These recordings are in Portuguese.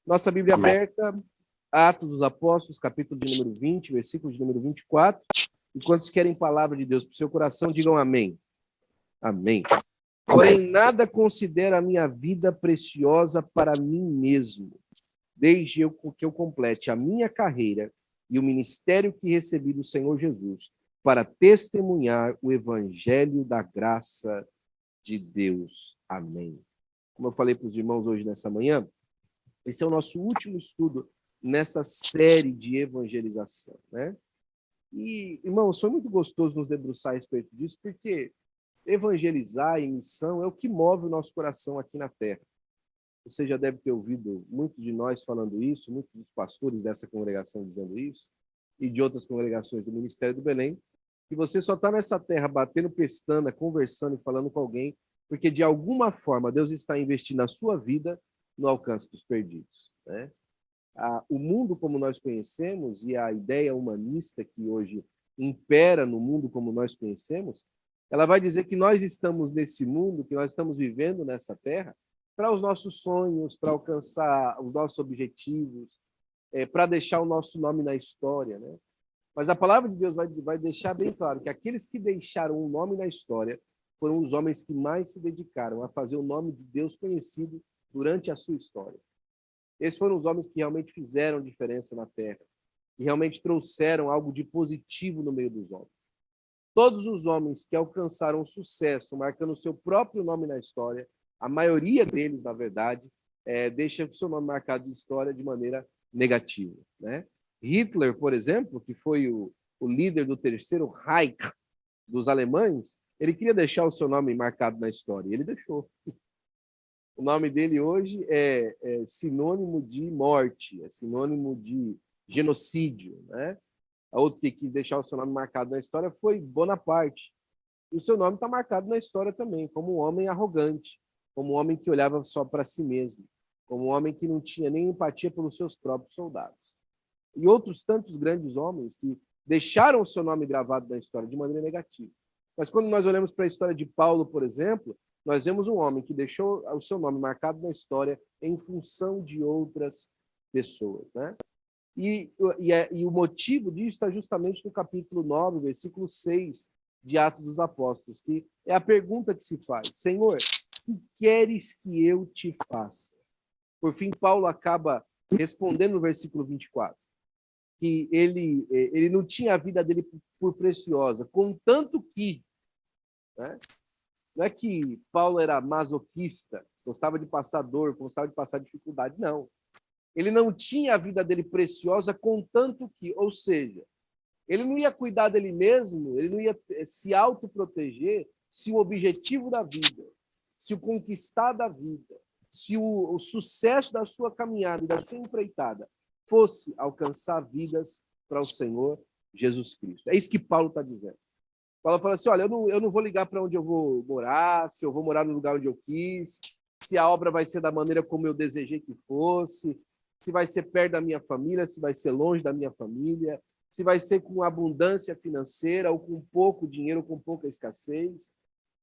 Nossa Bíblia Amém. aberta, Atos dos Apóstolos, capítulo de número 20, versículo de número 24. E quantos querem palavra de Deus para o seu coração, digam amém. Amém. Porém, nada considero a minha vida preciosa para mim mesmo, desde que eu complete a minha carreira e o ministério que recebi do Senhor Jesus, para testemunhar o evangelho da graça de Deus. Amém. Como eu falei para os irmãos hoje nessa manhã, esse é o nosso último estudo nessa série de evangelização, né? E, irmãos, foi muito gostoso nos debruçar a respeito disso, porque evangelizar e missão é o que move o nosso coração aqui na Terra. Você já deve ter ouvido muitos de nós falando isso, muitos dos pastores dessa congregação dizendo isso, e de outras congregações do Ministério do Belém, que você só está nessa terra batendo pestana, conversando e falando com alguém, porque de alguma forma Deus está investindo a sua vida no alcance dos perdidos, né? O mundo como nós conhecemos e a ideia humanista que hoje impera no mundo como nós conhecemos, ela vai dizer que nós estamos nesse mundo, que nós estamos vivendo nessa terra, para os nossos sonhos, para alcançar os nossos objetivos, para deixar o nosso nome na história, né? Mas a palavra de Deus vai deixar bem claro que aqueles que deixaram um nome na história foram os homens que mais se dedicaram a fazer o nome de Deus conhecido durante a sua história. Esses foram os homens que realmente fizeram diferença na Terra, que realmente trouxeram algo de positivo no meio dos homens. Todos os homens que alcançaram sucesso, marcando o seu próprio nome na história, a maioria deles, na verdade, deixa o seu nome marcado de história de maneira negativa, né? Hitler, por exemplo, que foi o líder do terceiro Reich dos alemães, ele queria deixar o seu nome marcado na história, e ele deixou. O nome dele hoje é sinônimo de morte, é sinônimo de genocídio, né? A outra que quis deixar o seu nome marcado na história foi Bonaparte. E o seu nome está marcado na história também, como um homem arrogante, como um homem que olhava só para si mesmo, como um homem que não tinha nem empatia pelos seus próprios soldados. E outros tantos grandes homens que deixaram o seu nome gravado na história de maneira negativa. Mas quando nós olhamos para a história de Paulo, por exemplo, nós vemos um homem que deixou o seu nome marcado na história em função de outras pessoas, né? E o motivo disso está justamente no capítulo 9, versículo 6 de Atos dos Apóstolos, que é a pergunta que se faz: Senhor, o que queres que eu te faça? Por fim, Paulo acaba respondendo no versículo 24, que ele não tinha a vida dele por preciosa, contanto que, né? Não é que Paulo era masoquista, gostava de passar dor, gostava de passar dificuldade, não. Ele não tinha a vida dele preciosa, contanto que, ou seja, ele não ia cuidar dele mesmo, ele não ia se autoproteger se o objetivo da vida, se o conquistar da vida, se o sucesso da sua caminhada, da sua empreitada, fosse alcançar vidas para o Senhor Jesus Cristo. É isso que Paulo está dizendo. Paulo fala assim, olha, eu não vou ligar para onde eu vou morar, se eu vou morar no lugar onde eu quis, se a obra vai ser da maneira como eu desejei que fosse, se vai ser perto da minha família, se vai ser longe da minha família, se vai ser com abundância financeira ou com pouco dinheiro ou com pouca escassez,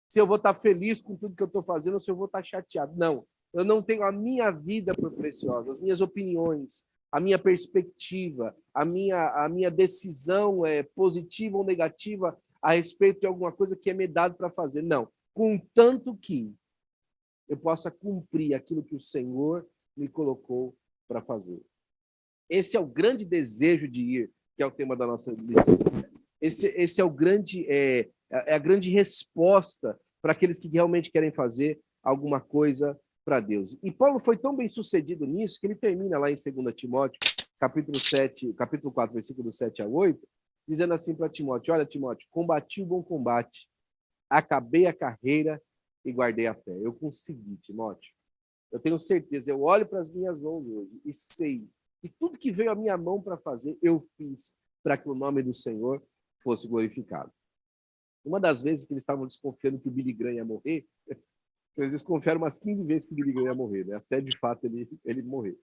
se eu vou estar feliz com tudo que eu estou fazendo ou se eu vou estar chateado. Não, eu não tenho a minha vida por preciosa, as minhas opiniões, a minha perspectiva, a minha decisão positiva ou negativa a respeito de alguma coisa que é me dado para fazer. Não, contanto que eu possa cumprir aquilo que o Senhor me colocou para fazer. Esse é o grande desejo de ir, que é o tema da nossa lição. Esse é o grande, a grande resposta para aqueles que realmente querem fazer alguma coisa para Deus. E Paulo foi tão bem sucedido nisso que ele termina lá em 2 Timóteo, capítulo 4, versículo 7 a 8, dizendo assim para Timóteo: olha, Timóteo, combati o bom combate, acabei a carreira e guardei a fé. Eu consegui, Timóteo. Eu tenho certeza, eu olho para as minhas mãos hoje e sei que tudo que veio à minha mão para fazer, eu fiz para que o nome do Senhor fosse glorificado. Uma das vezes que eles estavam desconfiando que o Billy Graham ia morrer, eles desconfiaram umas 15 vezes que o Billy Graham ia morrer, né? Até de fato ele morrer.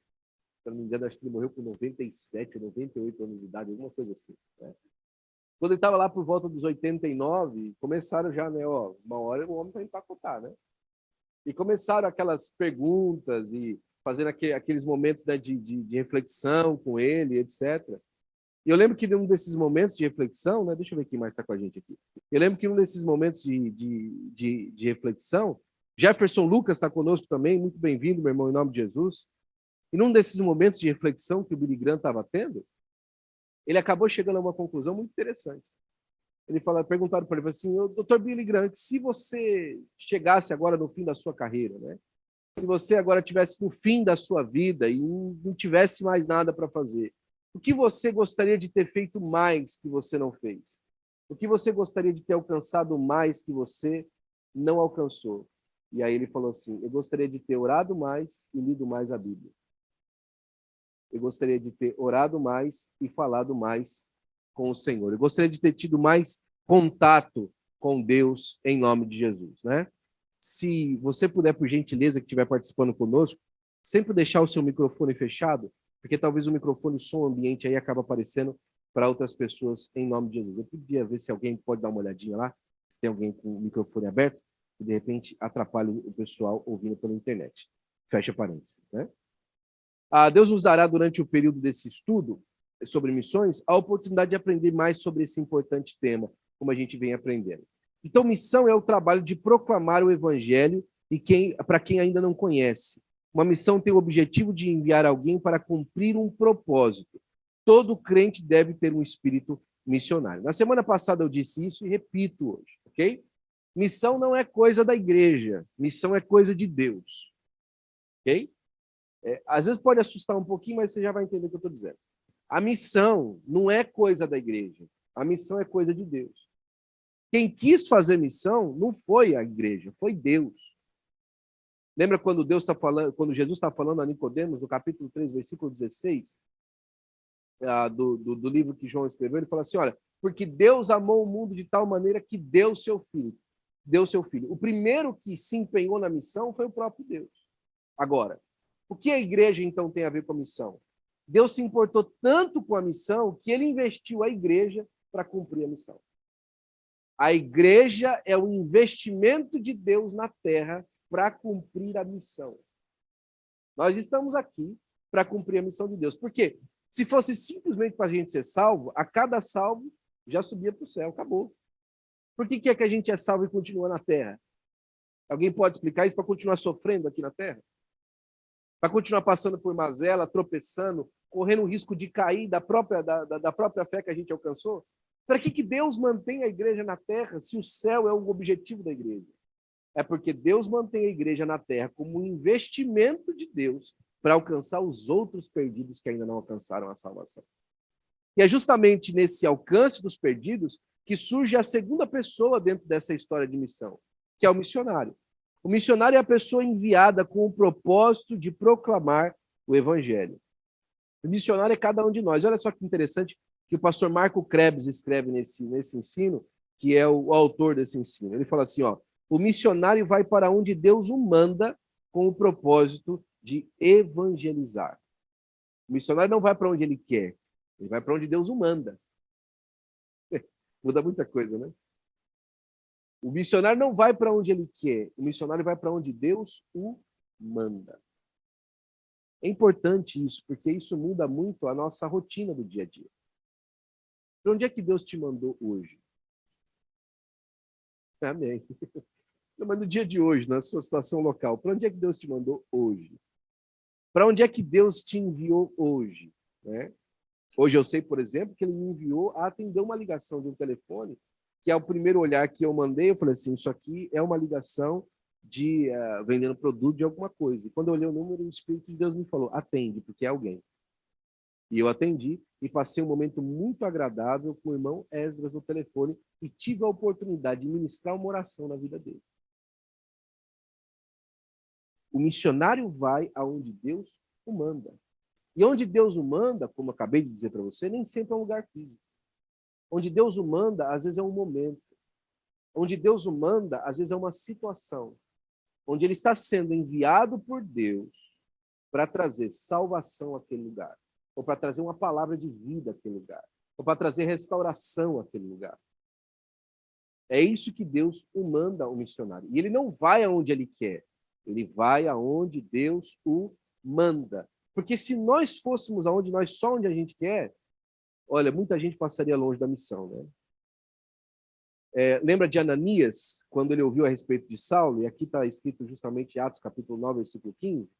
Se não me engano, acho que ele morreu com 97, 98 anos de idade, alguma coisa assim, né? Quando ele estava lá por volta dos 89, começaram já, né? Uma hora o homem vai empacotar, né? E começaram aquelas perguntas e fazendo aqueles momentos, né, de reflexão com ele, etc. E eu lembro que num desses momentos de reflexão, né, deixa eu ver quem mais está com a gente aqui. Eu lembro que num desses momentos de reflexão, Jefferson Lucas está conosco também, muito bem-vindo, meu irmão, em nome de Jesus. E num desses momentos de reflexão que o Billy Graham estava tendo, ele acabou chegando a uma conclusão muito interessante. Perguntaram para ele assim, doutor Billy Graham, se você chegasse agora no fim da sua carreira, né? Se você agora estivesse no fim da sua vida e não tivesse mais nada para fazer, o que você gostaria de ter feito mais que você não fez? O que você gostaria de ter alcançado mais que você não alcançou? E aí ele falou assim, eu gostaria de ter orado mais e lido mais a Bíblia. Eu gostaria de ter orado mais e falado mais com o Senhor. Eu gostaria de ter tido mais contato com Deus em nome de Jesus, né? Se você puder, por gentileza, que estiver participando conosco, sempre deixar o seu microfone fechado, porque talvez o microfone, o som ambiente aí acaba aparecendo para outras pessoas em nome de Jesus. Eu podia ver se alguém pode dar uma olhadinha lá, se tem alguém com o microfone aberto, e de repente atrapalha o pessoal ouvindo pela internet. Fecha parênteses, né? Deus nos dará, durante o período desse estudo sobre missões, a oportunidade de aprender mais sobre esse importante tema, como a gente vem aprendendo. Então, missão é o trabalho de proclamar o evangelho e para quem ainda não conhece. Uma missão tem o objetivo de enviar alguém para cumprir um propósito. Todo crente deve ter um espírito missionário. Na semana passada eu disse isso e repito hoje, ok? Missão não é coisa da igreja, missão é coisa de Deus, ok? Às vezes pode assustar um pouquinho, mas você já vai entender o que eu estou dizendo. A missão não é coisa da igreja, a missão é coisa de Deus. Quem quis fazer missão não foi a igreja, foi Deus. Lembra quando Jesus está falando a Nicodemos, no capítulo 3, versículo 16, do livro que João escreveu, ele fala assim, olha, porque Deus amou o mundo de tal maneira que deu seu filho. O primeiro que se empenhou na missão foi o próprio Deus. Agora, o que a igreja, então, tem a ver com a missão? Deus se importou tanto com a missão que ele investiu a igreja para cumprir a missão. A igreja é o investimento de Deus na terra para cumprir a missão. Nós estamos aqui para cumprir a missão de Deus. Por quê? Se fosse simplesmente para a gente ser salvo, a cada salvo já subia para o céu, acabou. Por que é que a gente é salvo e continua na terra? Alguém pode explicar isso? Para continuar sofrendo aqui na terra? Para continuar passando por mazela, tropeçando, correndo o risco de cair da própria fé que a gente alcançou? Para que Deus mantém a igreja na terra se o céu é o objetivo da igreja? É porque Deus mantém a igreja na terra como um investimento de Deus para alcançar os outros perdidos que ainda não alcançaram a salvação. E é justamente nesse alcance dos perdidos que surge a segunda pessoa dentro dessa história de missão, que é o missionário. O missionário é a pessoa enviada com o propósito de proclamar o evangelho. O missionário é cada um de nós. Olha só que interessante que o pastor Marco Krebs escreve nesse ensino, que é o autor desse ensino. Ele fala assim, ó, o missionário vai para onde Deus o manda com o propósito de evangelizar. O missionário não vai para onde ele quer, ele vai para onde Deus o manda. Muda muita coisa, né? O missionário não vai para onde ele quer, o missionário vai para onde Deus o manda. É importante isso, porque isso muda muito a nossa rotina do dia a dia. Para onde é que Deus te mandou hoje? Amém. Não, mas no dia de hoje, na sua situação local, para onde é que Deus te mandou hoje? Para onde é que Deus te enviou hoje? Né? Hoje eu sei, por exemplo, que ele me enviou a atender uma ligação de um telefone, que é o primeiro olhar que eu mandei, eu falei assim, isso aqui é uma ligação de vendendo produto de alguma coisa. E quando eu olhei o número, o Espírito de Deus me falou, atende, porque é alguém. E eu atendi e passei um momento muito agradável com o irmão Esdras no telefone e tive a oportunidade de ministrar uma oração na vida dele. O missionário vai aonde Deus o manda. E onde Deus o manda, como eu acabei de dizer para você, nem sempre é um lugar físico. Onde Deus o manda, às vezes é um momento. Onde Deus o manda, às vezes é uma situação. Onde ele está sendo enviado por Deus para trazer salvação àquele lugar. Ou para trazer uma palavra de vida àquele lugar. Ou para trazer restauração àquele lugar. É isso que Deus o manda ao missionário. E ele não vai aonde ele quer. Ele vai aonde Deus o manda. Porque se nós fôssemos aonde nós, só onde a gente quer, olha, muita gente passaria longe da missão, né? Lembra de Ananias, quando ele ouviu a respeito de Saulo, e aqui está escrito justamente em Atos capítulo 9, versículo 15,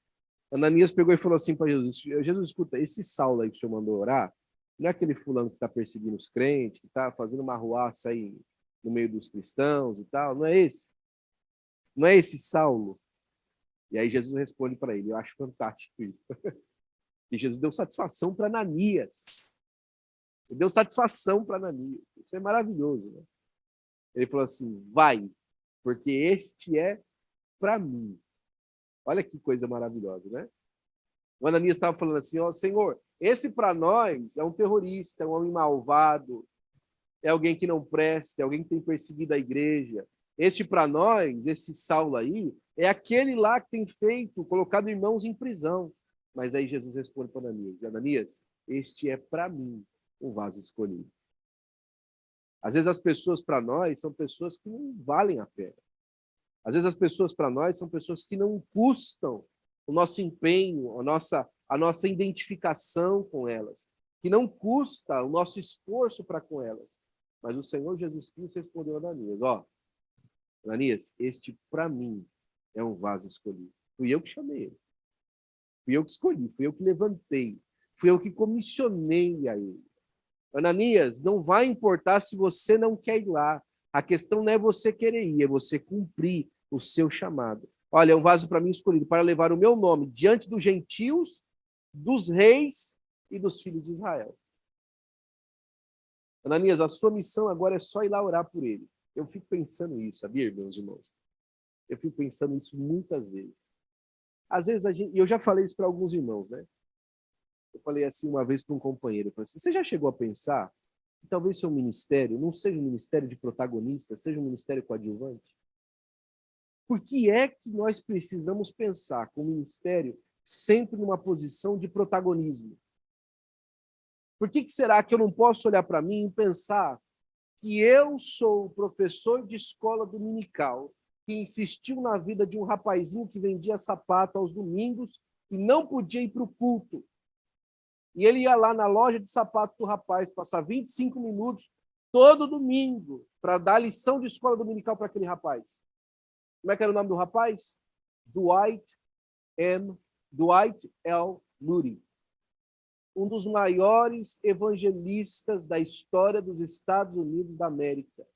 Ananias pegou e falou assim para Jesus, Jesus, escuta, esse Saulo aí que o senhor mandou orar, não é aquele fulano que está perseguindo os crentes, que está fazendo uma arruaça aí no meio dos cristãos e tal, não é esse? Não é esse Saulo? E aí Jesus responde para ele, eu acho fantástico isso. E Jesus deu satisfação para Ananias. Ele deu satisfação para Ananias. Isso é maravilhoso, né? Ele falou assim, vai, porque este é para mim. Olha que coisa maravilhosa, né? O Ananias estava falando assim, ó, Senhor, esse para nós é um terrorista, é um homem malvado, é alguém que não presta, é alguém que tem perseguido a igreja. Este para nós, esse Saulo aí, é aquele lá que tem feito, colocado irmãos em prisão. Mas aí Jesus responde para Ananias, Ananias, este é para mim um vaso escolhido. Às vezes as pessoas para nós são pessoas que não valem a pena. Às vezes as pessoas para nós são pessoas que não custam o nosso empenho, a nossa identificação com elas, que não custa o nosso esforço para com elas. Mas o Senhor Jesus Cristo respondeu a Ananias, ó, Ananias, este para mim é um vaso escolhido. Fui eu que chamei ele. Fui eu que escolhi, fui eu que levantei, fui eu que comissionei a ele. Ananias, não vai importar se você não quer ir lá. A questão não é você querer ir, é você cumprir o seu chamado. Olha, é um vaso para mim escolhido para levar o meu nome diante dos gentios, dos reis e dos filhos de Israel. Ananias, a sua missão agora é só ir lá orar por ele. Eu fico pensando isso, sabia, meus irmãos? Eu fico pensando isso muitas vezes. Às vezes e eu já falei isso para alguns irmãos, né? Eu falei assim uma vez para um companheiro, eu falei assim, você já chegou a pensar que talvez seu ministério não seja um ministério de protagonista, seja um ministério coadjuvante? Por que é que nós precisamos pensar com o ministério sempre numa posição de protagonismo? Por que será que eu não posso olhar para mim e pensar que eu sou o professor de escola dominical que insistiu na vida de um rapazinho que vendia sapato aos domingos e não podia ir para o culto? E ele ia lá na loja de sapato do rapaz, passar 25 minutos todo domingo para dar lição de escola dominical para aquele rapaz. Como é que era o nome do rapaz? Dwight L. Moody. Um dos maiores evangelistas da história dos Estados Unidos da América.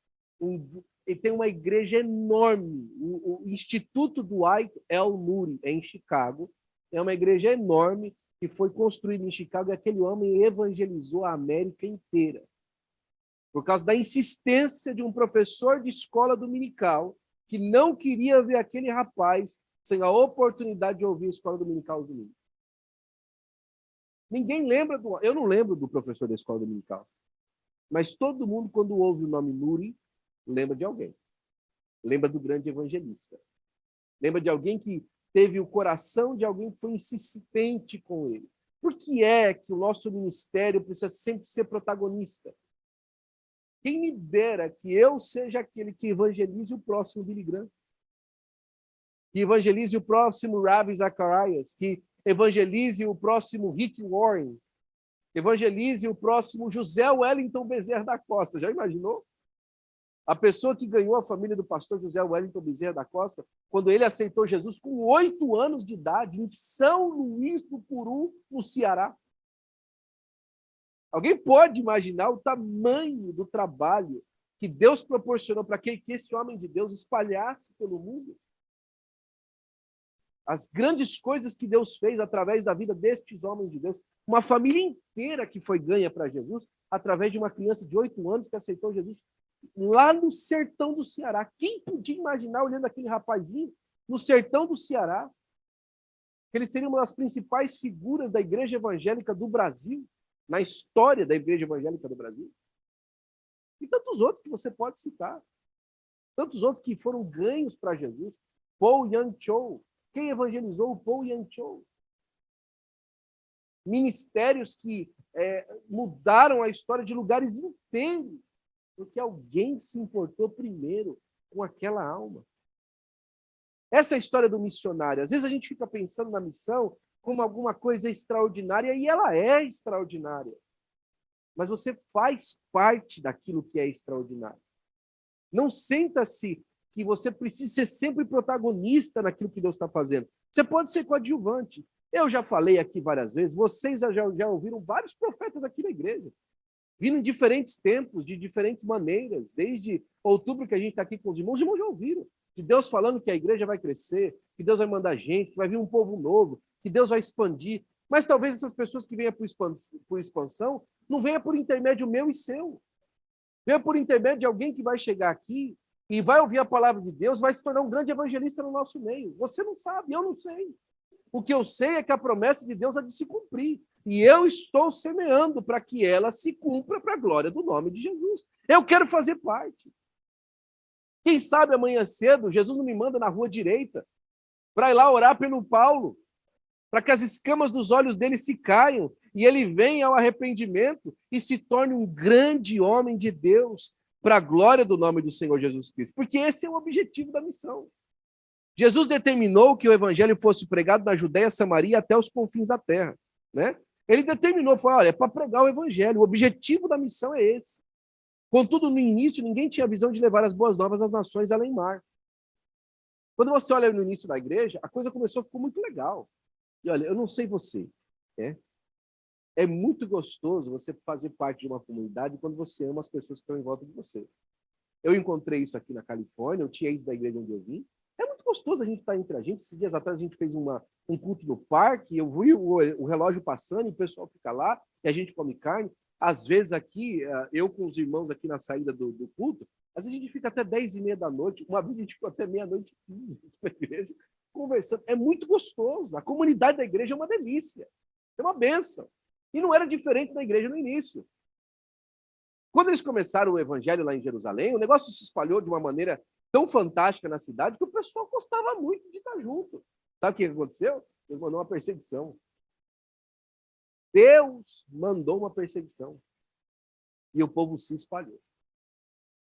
Ele tem uma igreja enorme. O Instituto Dwight L. Moody, em Chicago. É uma igreja enorme que foi construída em Chicago e aquele homem evangelizou a América inteira. Por causa da insistência de um professor de escola dominical que não queria ver aquele rapaz sem a oportunidade de ouvir a escola dominical aos domingos. Ninguém lembra eu não lembro do professor da escola dominical. Mas todo mundo, quando ouve o nome Moody, lembra de alguém. Lembra do grande evangelista. Lembra de alguém que teve o coração de alguém que foi insistente com ele. Por que é que o nosso ministério precisa sempre ser protagonista? Quem me dera que eu seja aquele que evangelize o próximo Billy Graham, que evangelize o próximo Ravi Zacharias, que evangelize o próximo Rick Warren, evangelize o próximo José Wellington Bezerra da Costa. Já imaginou? A pessoa que ganhou a família do pastor José Wellington Bezerra da Costa, quando ele aceitou Jesus com 8 anos de idade, em São Luís do Puru, no Ceará. Alguém pode imaginar o tamanho do trabalho que Deus proporcionou para que esse homem de Deus espalhasse pelo mundo? As grandes coisas que Deus fez através da vida destes homens de Deus. Uma família inteira que foi ganha para Jesus através de uma criança de 8 anos que aceitou Jesus lá no sertão do Ceará. Quem podia imaginar, olhando aquele rapazinho no sertão do Ceará, que ele seria uma das principais figuras da igreja evangélica do Brasil, na história da igreja evangélica do Brasil? E tantos outros que você pode citar. Tantos outros que foram ganhos para Jesus. Paul Yang Cho. Quem evangelizou o Paul Yang Cho? Ministérios que mudaram a história de lugares inteiros, porque alguém se importou primeiro com aquela alma. Essa é a história do missionário. Às vezes a gente fica pensando na missão como alguma coisa extraordinária, e ela é extraordinária. Mas você faz parte daquilo que é extraordinário. Não senta-se que você precisa ser sempre protagonista naquilo que Deus está fazendo. Você pode ser coadjuvante. Eu já falei aqui várias vezes, vocês já ouviram vários profetas aqui na igreja, vindo em diferentes tempos, de diferentes maneiras, desde outubro que a gente está aqui com os irmãos já ouviram, de Deus falando que a igreja vai crescer, que Deus vai mandar gente, que vai vir um povo novo, que Deus vai expandir. Mas talvez essas pessoas que venham por expansão, não venham por intermédio meu e seu. Venha por intermédio de alguém que vai chegar aqui e vai ouvir a palavra de Deus, vai se tornar um grande evangelista no nosso meio. Você não sabe, eu não sei. O que eu sei é que a promessa de Deus há de se cumprir. E eu estou semeando para que ela se cumpra para a glória do nome de Jesus. Eu quero fazer parte. Quem sabe amanhã cedo, Jesus não me manda na rua direita para ir lá orar pelo Paulo, para que as escamas dos olhos dele se caiam e ele venha ao arrependimento e se torne um grande homem de Deus para a glória do nome do Senhor Jesus Cristo. Porque esse é o objetivo da missão. Jesus determinou que o evangelho fosse pregado na Judéia, Samaria, até os confins da terra, né? Ele determinou, falou, olha, é para pregar o evangelho, o objetivo da missão é esse. Contudo, no início, ninguém tinha a visão de levar as boas novas às nações além mar. Quando você olha no início da igreja, a coisa começou a ficar muito legal. E olha, eu não sei você, né? É muito gostoso você fazer parte de uma comunidade quando você ama as pessoas que estão em volta de você. Eu encontrei isso aqui na Califórnia, eu tinha isso da igreja onde eu vim. É muito gostoso a gente estar entre a gente. Esses dias atrás a gente fez um culto no parque, eu vi o relógio passando e o pessoal fica lá e a gente come carne. Às vezes aqui, eu com os irmãos aqui na saída do culto, às vezes a gente fica até 10h30 da noite, uma vez a gente ficou até 00:15 na igreja, conversando. É muito gostoso. A comunidade da igreja é uma delícia, é uma bênção. E não era diferente na igreja no início. Quando eles começaram o evangelho lá em Jerusalém, o negócio se espalhou de uma maneira tão fantástica na cidade que o pessoal gostava muito de estar junto. Sabe o que aconteceu? Deus mandou uma perseguição. Deus mandou uma perseguição. E o povo se espalhou.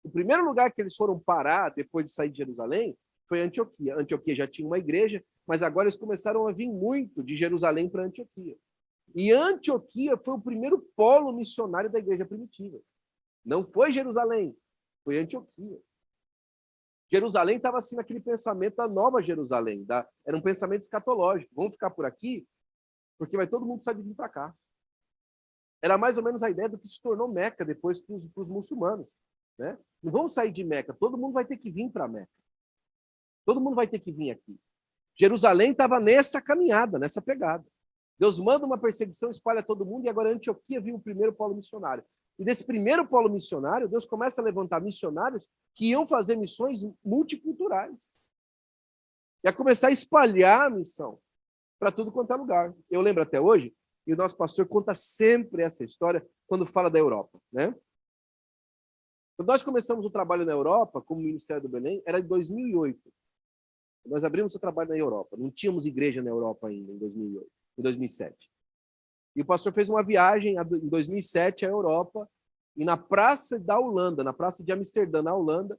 O primeiro lugar que eles foram parar depois de sair de Jerusalém foi Antioquia. Antioquia já tinha uma igreja, mas agora eles começaram a vir muito de Jerusalém para Antioquia. E Antioquia foi o primeiro polo missionário da igreja primitiva. Não foi Jerusalém, foi Antioquia. Jerusalém estava assim naquele pensamento da nova Jerusalém, era um pensamento escatológico. Vamos ficar por aqui, porque vai todo mundo sair de vir para cá. Era mais ou menos a ideia do que se tornou Meca depois para os muçulmanos, né? Não vamos sair de Meca, todo mundo vai ter que vir para Meca. Todo mundo vai ter que vir aqui. Jerusalém estava nessa caminhada, nessa pegada. Deus manda uma perseguição, espalha todo mundo, e agora Antioquia viu o primeiro polo missionário. E desse primeiro polo missionário, Deus começa a levantar missionários que iam fazer missões multiculturais. Ia começar a espalhar a missão para tudo quanto é lugar. Eu lembro até hoje, e o nosso pastor conta sempre essa história quando fala da Europa, né? Quando nós começamos o trabalho na Europa, como Ministério do Belém, era em 2008. Nós abrimos o trabalho na Europa. Não tínhamos igreja na Europa ainda, em 2008, em 2007. E o pastor fez uma viagem em 2007 à Europa, e na praça da Holanda, na praça de Amsterdã, na Holanda,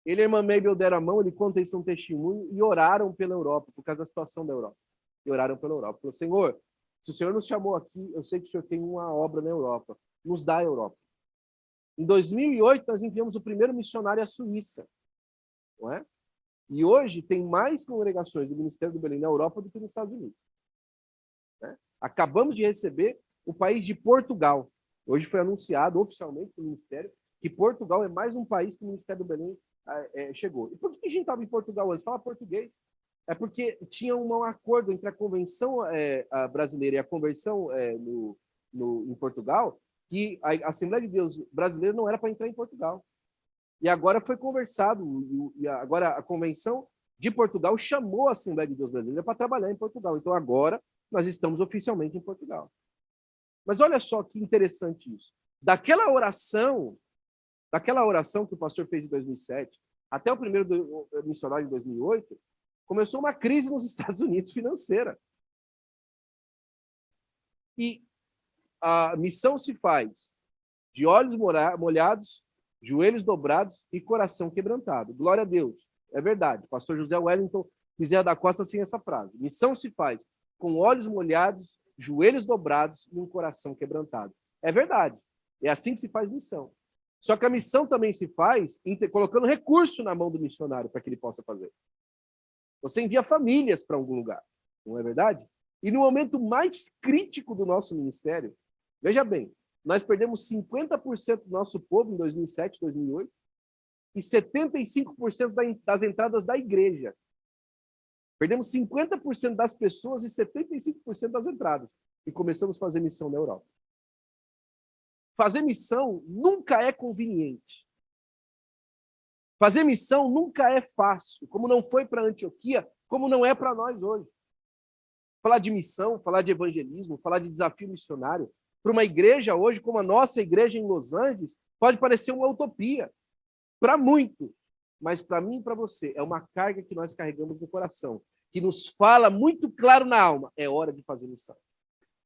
ele e a irmã Mabel deram a mão, ele conta isso um testemunho, e oraram pela Europa, por causa da situação da Europa. E oraram pela Europa. Falou, Senhor, se o Senhor nos chamou aqui, eu sei que o Senhor tem uma obra na Europa. Nos dá a Europa. Em 2008, nós enviamos o primeiro missionário à Suíça. Não é? E hoje tem mais congregações do Ministério do Belém na Europa do que nos Estados Unidos. Né? Acabamos de receber o país de Portugal. Hoje foi anunciado oficialmente pelo Ministério que Portugal é mais um país que o Ministério do Belém chegou. E por que a gente estava em Portugal antes? Fala português. É porque tinha um acordo entre a Convenção Brasileira e a Conversão em Portugal, que a Assembleia de Deus brasileira não era para entrar em Portugal. E agora foi conversado, e agora a Convenção de Portugal chamou a Assembleia de Deus brasileira para trabalhar em Portugal. Então agora nós estamos oficialmente em Portugal. Mas olha só que interessante isso. Daquela oração que o pastor fez em 2007, até o primeiro missionário em 2008, começou uma crise nos Estados Unidos financeira. E a missão se faz de olhos molhados, joelhos dobrados e coração quebrantado. Glória a Deus. É verdade. Pastor José Wellington Bezerra da Costa tem essa frase. Missão se faz com olhos molhados, joelhos dobrados e um coração quebrantado. É verdade. É assim que se faz missão. Só que a missão também se faz colocando recurso na mão do missionário para que ele possa fazer. Você envia famílias para algum lugar, não é verdade? E no momento mais crítico do nosso ministério, veja bem, nós perdemos 50% do nosso povo em 2007, 2008 e 75% das entradas da igreja. Perdemos 50% das pessoas e 75% das entradas. E começamos a fazer missão na Europa. Fazer missão nunca é conveniente. Fazer missão nunca é fácil, como não foi para Antioquia, como não é para nós hoje. Falar de missão, falar de evangelismo, falar de desafio missionário, para uma igreja hoje, como a nossa igreja em Los Angeles, pode parecer uma utopia. Para muitos, mas para mim e para você, é uma carga que nós carregamos no coração, que nos fala muito claro na alma, é hora de fazer missão.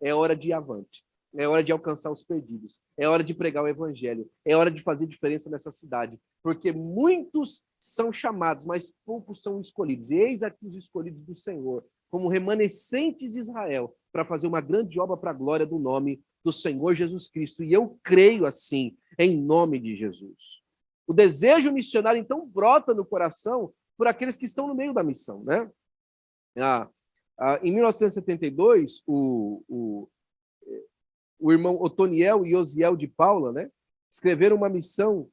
É hora de ir avante. É hora de alcançar os perdidos. É hora de pregar o evangelho. É hora de fazer diferença nessa cidade. Porque muitos são chamados, mas poucos são escolhidos. E eis aqui os escolhidos do Senhor, como remanescentes de Israel, para fazer uma grande obra para a glória do nome do Senhor Jesus Cristo. E eu creio assim, em nome de Jesus. O desejo missionário, então, brota no coração por aqueles que estão no meio da missão, né? Em 1972, o irmão Otoniel e Osiel de Paula, né, escreveram uma missão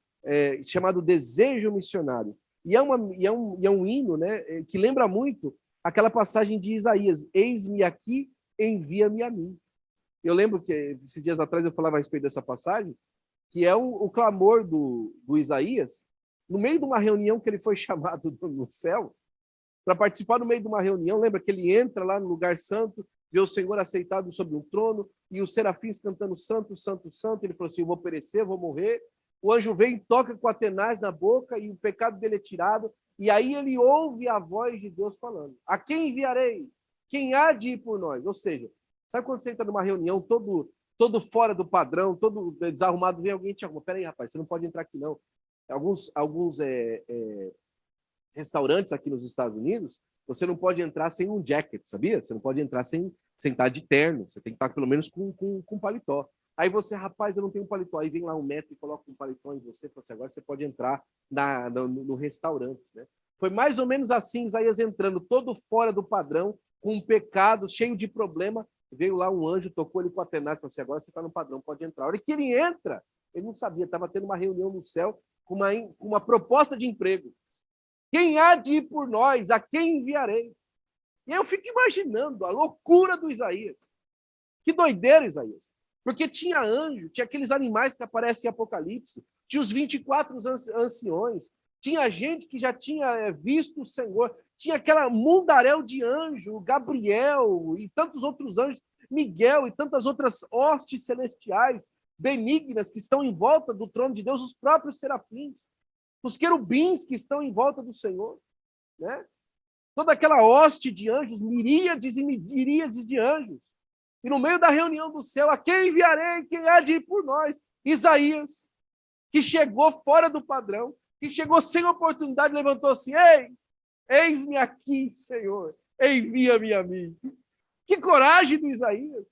chamada Desejo Missionário. E é um hino, né, que lembra muito aquela passagem de Isaías: eis-me aqui, envia-me a mim. Eu lembro que esses dias atrás eu falava a respeito dessa passagem, que é o clamor do Isaías, no meio de uma reunião que ele foi chamado no céu, para participar no meio de uma reunião. Lembra que ele entra lá no lugar santo, vê o Senhor aceitado sobre um trono, e os serafins cantando santo, santo, santo. Ele falou assim: eu vou perecer, vou morrer. O anjo vem, toca com a tenaz na boca, e o pecado dele é tirado. E aí ele ouve a voz de Deus falando: a quem enviarei? Quem há de ir por nós? Ou seja, sabe quando você entra numa reunião todo fora do padrão, todo desarrumado, vem alguém e te arruma: peraí, rapaz, você não pode entrar aqui não. Alguns restaurantes aqui nos Estados Unidos, você não pode entrar sem um jacket, sabia? Você não pode entrar sem estar de terno, você tem que estar pelo menos com paletó. Aí você: rapaz, eu não tenho paletó. Aí vem lá um metro e coloca um paletó em você, e fala assim: agora você pode entrar no restaurante, né? Foi mais ou menos assim, Isaías entrando todo fora do padrão, com um pecado, cheio de problema. Veio lá um anjo, tocou ele com a tenaz e falou assim: agora você está no padrão, pode entrar. A hora que ele entra, ele não sabia, estava tendo uma reunião no céu com uma proposta de emprego. Quem há de ir por nós? A quem enviarei? E aí eu fico imaginando a loucura do Isaías. Que doideira, Isaías. Porque tinha anjo, tinha aqueles animais que aparecem em Apocalipse, tinha os 24 anciões, tinha gente que já tinha visto o Senhor, tinha aquela mundaréu de anjo, Gabriel e tantos outros anjos, Miguel e tantas outras hostes celestiais, benignas, que estão em volta do trono de Deus, os próprios serafins, os querubins que estão em volta do Senhor, né? Toda aquela hoste de anjos, miríades e miríades de anjos. E no meio da reunião do céu: a quem enviarei? Quem há de ir por nós? Isaías, que chegou fora do padrão, que chegou sem oportunidade, levantou assim: ei, eis-me aqui, Senhor, envia-me a mim. Que coragem do Isaías!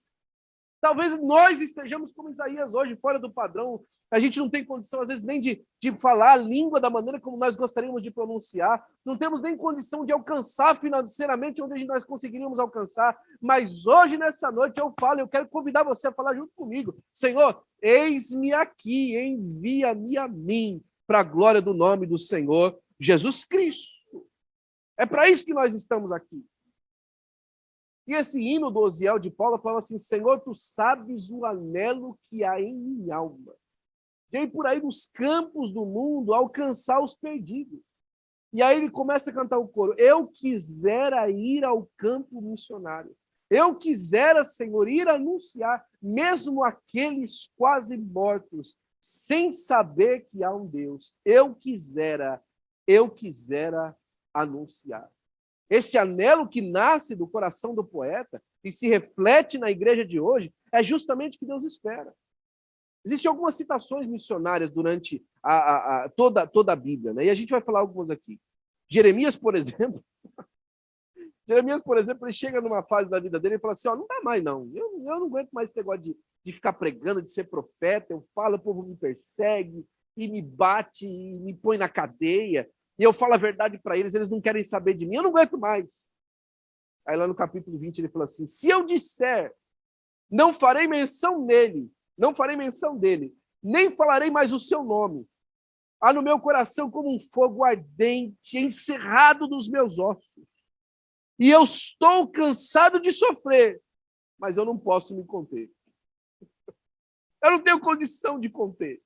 Talvez nós estejamos como Isaías hoje, fora do padrão. A gente não tem condição, às vezes, nem de falar a língua da maneira como nós gostaríamos de pronunciar. Não temos nem condição de alcançar financeiramente onde nós conseguiríamos alcançar. Mas hoje, nessa noite, eu quero convidar você a falar junto comigo: Senhor, eis-me aqui, envia-me a mim, para a glória do nome do Senhor Jesus Cristo. É para isso que nós estamos aqui. E esse hino do Osiel de Paula fala assim: Senhor, tu sabes o anelo que há em minha alma, de ir por aí nos campos do mundo alcançar os perdidos. E aí ele começa a cantar o coro: eu quisera ir ao campo missionário. Eu quisera, Senhor, ir anunciar, mesmo aqueles quase mortos, sem saber que há um Deus. Eu quisera anunciar. Esse anelo que nasce do coração do poeta e se reflete na igreja de hoje é justamente o que Deus espera. Existem algumas citações missionárias durante toda a Bíblia, né? E a gente vai falar algumas aqui. Jeremias, por exemplo, Jeremias, por exemplo, ele chega numa fase da vida dele e fala assim, ó, não dá mais não, eu não aguento mais esse negócio de ficar pregando, de ser profeta, eu falo, o povo me persegue, e me bate, e me põe na cadeia, e eu falo a verdade para eles, eles não querem saber de mim, eu não aguento mais. Aí lá no capítulo 20 ele fala assim, se eu disser, não farei menção dele, nem falarei mais o seu nome, há no meu coração como um fogo ardente, encerrado nos meus ossos. E eu estou cansado de sofrer, mas eu não posso me conter. Eu não tenho condição de conter.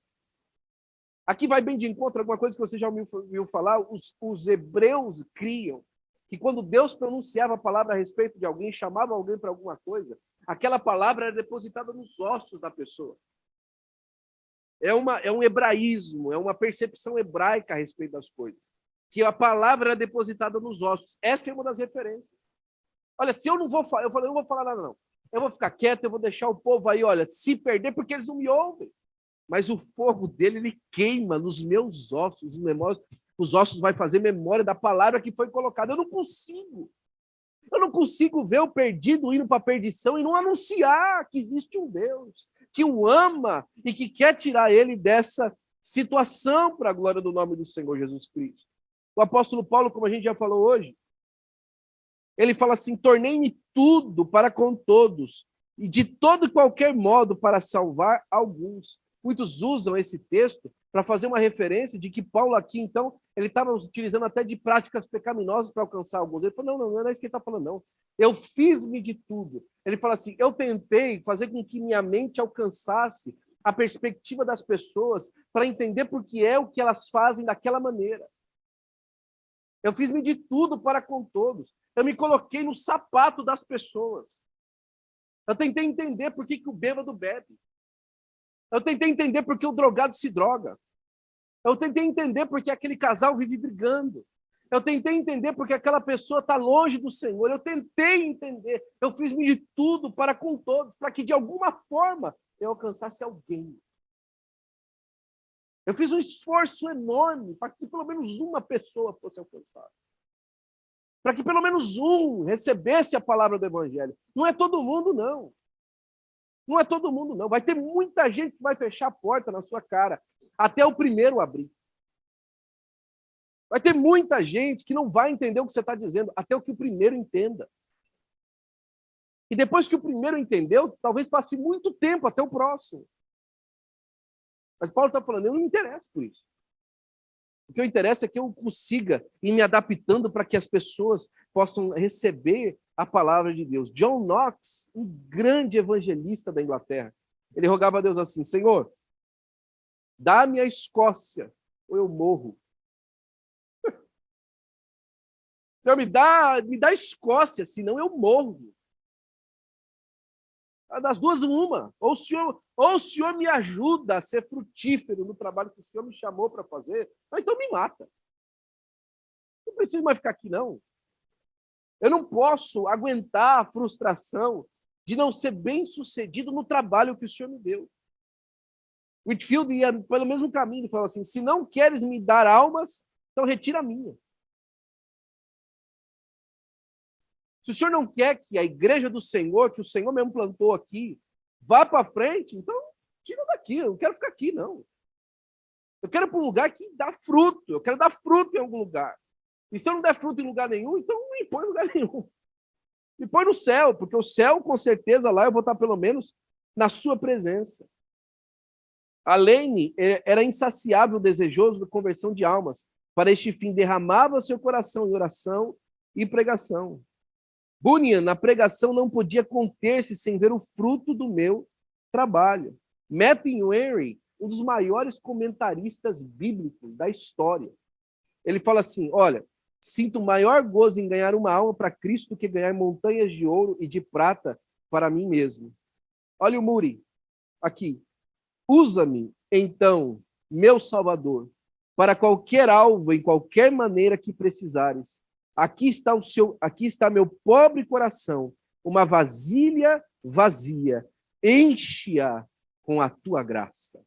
Aqui vai bem de encontro alguma coisa que você já ouviu falar. Os hebreus criam que quando Deus pronunciava a palavra a respeito de alguém, chamava alguém para alguma coisa, aquela palavra era depositada nos ossos da pessoa. É um hebraísmo, é uma percepção hebraica a respeito das coisas. Que a palavra era depositada nos ossos. Essa é uma das referências. Olha, se eu não vou falar, eu falei, eu não vou falar nada, não. Eu vou ficar quieto, eu vou deixar o povo aí, olha, se perder, porque eles não me ouvem. Mas o fogo dele, ele queima nos meus ossos, os ossos vai fazer memória da palavra que foi colocada. Eu não consigo ver o perdido indo para a perdição e não anunciar que existe um Deus que o ama e que quer tirar ele dessa situação para a glória do nome do Senhor Jesus Cristo. O apóstolo Paulo, como a gente já falou hoje, ele fala assim, tornei-me tudo para com todos, e de todo e qualquer modo para salvar alguns. Muitos usam esse texto para fazer uma referência de que Paulo aqui, então, ele estava utilizando até de práticas pecaminosas para alcançar alguns. Ele falou, não é isso que ele está falando, não. Eu fiz-me de tudo. Ele fala assim, eu tentei fazer com que minha mente alcançasse a perspectiva das pessoas para entender por que é o que elas fazem daquela maneira. Eu fiz-me de tudo para com todos. Eu me coloquei no sapato das pessoas. Eu tentei entender por que o bêbado bebe. Eu tentei entender por que o drogado se droga. Eu tentei entender por que aquele casal vive brigando. Eu tentei entender por que aquela pessoa está longe do Senhor. Eu tentei entender. Eu fiz-me de tudo para com todos, para que de alguma forma eu alcançasse alguém. Eu fiz um esforço enorme para que pelo menos uma pessoa fosse alcançada. Para que pelo menos um recebesse a palavra do Evangelho. Não é todo mundo, não. Não é todo mundo, não. Vai ter muita gente que vai fechar a porta na sua cara, até o primeiro abrir. Vai ter muita gente que não vai entender o que você está dizendo, até o que o primeiro entenda. E depois que o primeiro entendeu, talvez passe muito tempo até o próximo. Mas Paulo está falando, eu não me interesso por isso. O que eu interessa é que eu consiga ir me adaptando para que as pessoas possam receber a palavra de Deus. John Knox, um grande evangelista da Inglaterra, ele rogava a Deus assim, Senhor, dá-me a Escócia ou eu morro. Senhor, me dá a Escócia, senão eu morro. Das duas, uma. Ou o senhor me ajuda a ser frutífero no trabalho que o senhor me chamou para fazer, ou então me mata. Não preciso mais ficar aqui, não. Eu não posso aguentar a frustração de não ser bem-sucedido no trabalho que o senhor me deu. Whitefield ia pelo mesmo caminho, ele falava assim, se não queres me dar almas, então retira a minha. Se o senhor não quer que a igreja do Senhor, que o Senhor mesmo plantou aqui, vá para frente, então tira daqui, eu não quero ficar aqui, não. Eu quero ir para um lugar que dá fruto, eu quero dar fruto em algum lugar. E se eu não der fruto em lugar nenhum, então não me põe em lugar nenhum. Me põe no céu, porque o céu, com certeza, lá eu vou estar pelo menos na sua presença. A Lane era insaciável, desejoso da conversão de almas. Para este fim, derramava seu coração em oração e pregação. Bunyan, na pregação, não podia conter-se sem ver o fruto do meu trabalho. Matthew Henry, um dos maiores comentaristas bíblicos da história, ele fala assim, olha, sinto maior gozo em ganhar uma alma para Cristo do que ganhar montanhas de ouro e de prata para mim mesmo. Olha o Moody, aqui. Usa-me, então, meu Salvador, para qualquer alvo, em qualquer maneira que precisares. Aqui está meu pobre coração, uma vasilha vazia. Enche-a com a tua graça.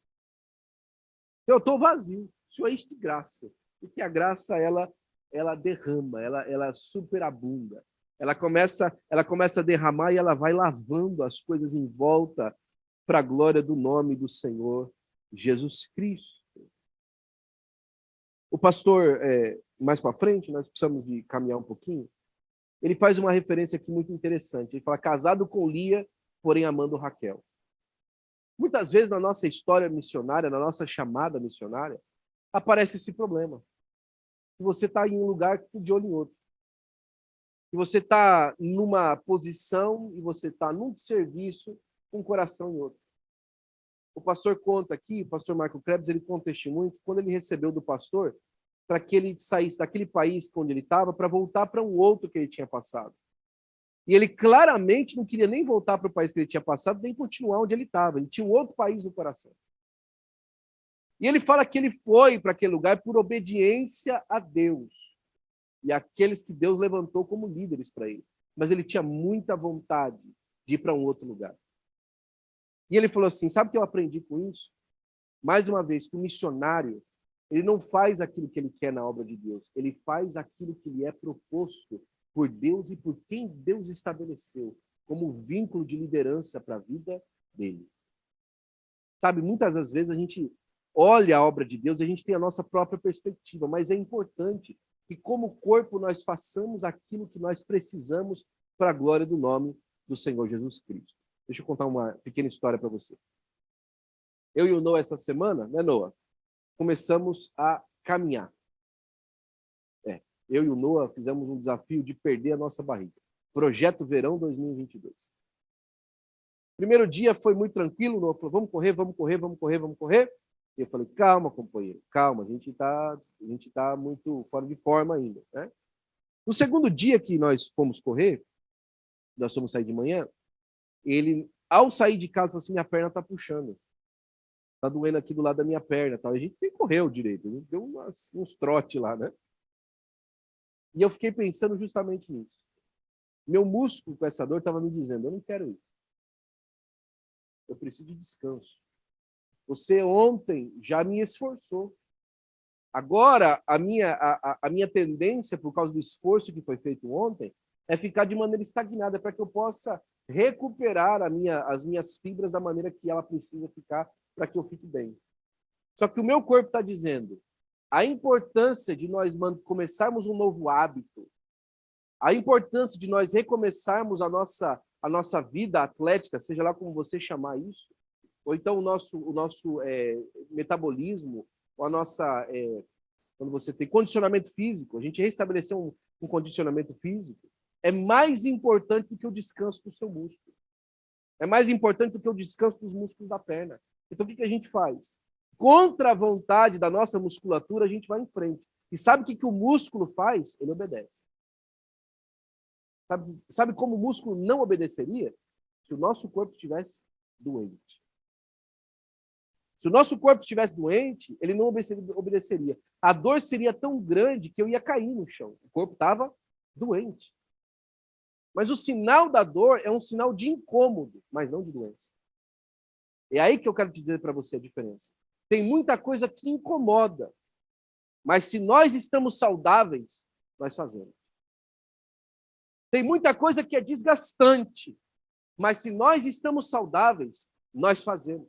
Eu estou vazio, o Senhor enche de graça. Porque a graça, ela derrama, ela superabunda. Ela começa a derramar e ela vai lavando as coisas em volta para a glória do nome do Senhor Jesus Cristo. O pastor, mais para frente, nós precisamos de caminhar um pouquinho, ele faz uma referência aqui muito interessante. Ele fala, casado com Lia, porém amando Raquel. Muitas vezes na nossa história missionária, na nossa chamada missionária, aparece esse problema. Que você está em um lugar de olho em outro. Que você está numa posição e você está num serviço com o coração em outro. O pastor conta aqui, o pastor Marco Krebs, ele conta testemunho que quando ele recebeu do pastor, para que ele saísse daquele país onde ele estava, para voltar para um outro que ele tinha passado. E ele claramente não queria nem voltar para o país que ele tinha passado, nem continuar onde ele estava. Ele tinha um outro país no coração. E ele fala que ele foi para aquele lugar por obediência a Deus e aqueles que Deus levantou como líderes para ele. Mas ele tinha muita vontade de ir para um outro lugar. E ele falou assim, sabe o que eu aprendi com isso? Mais uma vez, que o missionário, ele não faz aquilo que ele quer na obra de Deus, ele faz aquilo que lhe é proposto por Deus e por quem Deus estabeleceu como vínculo de liderança para a vida dele. Sabe, muitas das vezes a gente olha a obra de Deus e a gente tem a nossa própria perspectiva, mas é importante que como corpo nós façamos aquilo que nós precisamos para a glória do nome do Senhor Jesus Cristo. Deixa eu contar uma pequena história para você. Eu e o Noah essa semana, né, Noah? Começamos a caminhar. Eu e o Noah fizemos um desafio de perder a nossa barriga. Projeto Verão 2022. Primeiro dia foi muito tranquilo, o Noah falou, vamos correr, vamos correr, vamos correr, vamos correr. E eu falei, calma, companheiro, calma, a gente tá muito fora de forma ainda, né? No segundo dia que nós fomos correr, nós fomos sair de manhã, ele, ao sair de casa, falou assim, minha perna tá puxando. Tá doendo aqui do lado da minha perna. Tal. A gente nem correu direito, a gente deu uns trote lá, né? E eu fiquei pensando justamente nisso. Meu músculo com essa dor estava me dizendo, eu não quero ir. Eu preciso de descanso. Você ontem já me esforçou. Agora, a minha tendência, por causa do esforço que foi feito ontem, é ficar de maneira estagnada, para que eu possa recuperar as minhas fibras da maneira que ela precisa ficar, para que eu fique bem. Só que o meu corpo está dizendo a importância de nós começarmos um novo hábito, a importância de nós recomeçarmos a nossa vida atlética, seja lá como você chamar isso, ou então o nosso metabolismo, ou a nossa, quando você tem condicionamento físico, a gente restabelecer um condicionamento físico, é mais importante do que o descanso do seu músculo. É mais importante do que o descanso dos músculos da perna. Então, o que a gente faz? Contra a vontade da nossa musculatura, a gente vai em frente. E sabe o que o músculo faz? Ele obedece. Sabe como o músculo não obedeceria? Se o nosso corpo estivesse doente. Se o nosso corpo estivesse doente, ele não obedeceria. A dor seria tão grande que eu ia cair no chão. O corpo estava doente. Mas o sinal da dor é um sinal de incômodo, mas não de doença. É aí que eu quero te dizer para você a diferença. Tem muita coisa que incomoda, mas se nós estamos saudáveis, nós fazemos. Tem muita coisa que é desgastante, mas se nós estamos saudáveis, nós fazemos.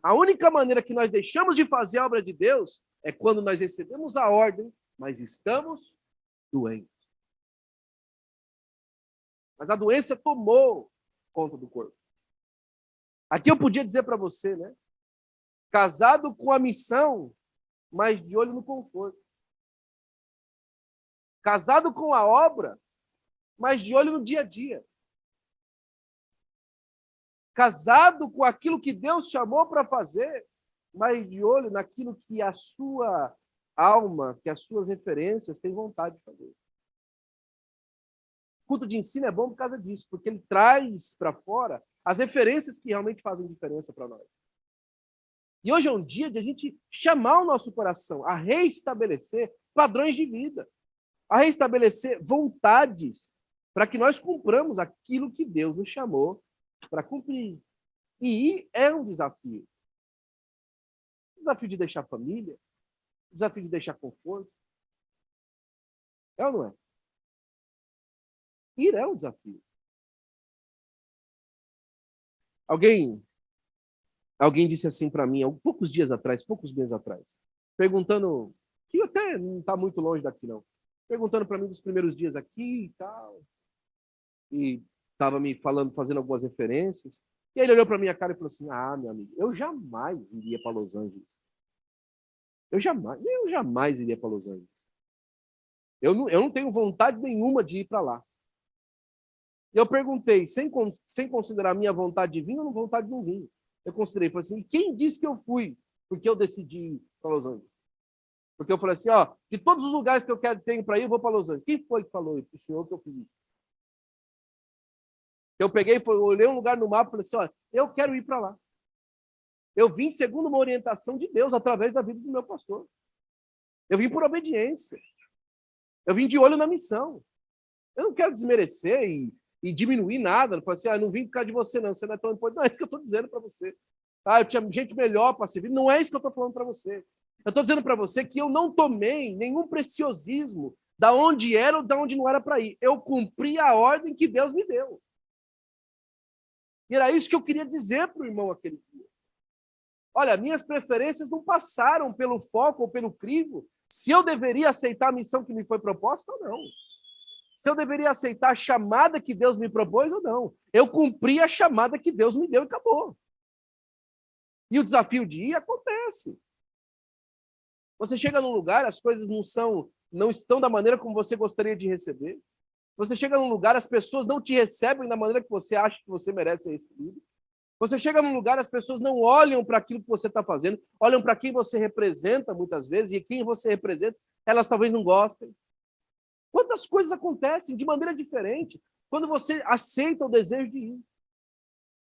A única maneira que nós deixamos de fazer a obra de Deus é quando nós recebemos a ordem, mas estamos doentes. Mas a doença tomou conta do corpo. Aqui eu podia dizer para você, né? Casado com a missão, mas de olho no conforto. Casado com a obra, mas de olho no dia a dia. Casado com aquilo que Deus chamou para fazer, mas de olho naquilo que a sua alma, que as suas referências têm vontade de fazer. O culto de ensino é bom por causa disso, porque ele traz para fora as referências que realmente fazem diferença para nós. E hoje é um dia de a gente chamar o nosso coração a reestabelecer padrões de vida, a reestabelecer vontades para que nós cumpramos aquilo que Deus nos chamou para cumprir. E é um desafio. Desafio de deixar família, desafio de deixar conforto. É ou não é? Ir é um desafio. Alguém disse assim para mim, há poucos meses atrás, perguntando, que até não está muito longe daqui não, perguntando para mim dos primeiros dias aqui e tal, e estava me falando, fazendo algumas referências, e aí ele olhou para minha cara e falou assim, meu amigo, eu jamais iria para Los Angeles. Eu jamais iria para Los Angeles. Eu não tenho vontade nenhuma de ir para lá. E eu perguntei, sem considerar a minha vontade de vir ou não vontade de não vir. Eu considerei, falei assim, quem disse que eu fui? Porque eu decidi ir para Los Angeles. Porque eu falei assim, de todos os lugares que eu tenho para ir, eu vou para Los Angeles. Quem foi que falou isso? O senhor que eu fiz isso? Eu peguei, olhei um lugar no mapa e falei assim, eu quero ir para lá. Eu vim segundo uma orientação de Deus, através da vida do meu pastor. Eu vim por obediência. Eu vim de olho na missão. Eu não quero desmerecer e diminuir nada. Não falei assim, não vim por causa de você, não. Você não é tão importante. Não é isso que eu estou dizendo para você. Eu tinha gente melhor para servir. Não é isso que eu estou falando para você. Eu estou dizendo para você que eu não tomei nenhum preciosismo da onde era ou da onde não era para ir. Eu cumpri a ordem que Deus me deu. E era isso que eu queria dizer para o irmão aquele dia. Olha, minhas preferências não passaram pelo foco ou pelo crivo se eu deveria aceitar a missão que me foi proposta ou não. Se eu deveria aceitar a chamada que Deus me propôs ou não. Eu cumpri a chamada que Deus me deu e acabou. E o desafio de ir acontece. Você chega num lugar, as coisas não estão da maneira como você gostaria de receber. Você chega num lugar, as pessoas não te recebem da maneira que você acha que você merece ser recebido. Você chega num lugar, as pessoas não olham para aquilo que você está fazendo, olham para quem você representa muitas vezes, e quem você representa, elas talvez não gostem. Quantas coisas acontecem de maneira diferente quando você aceita o desejo de ir.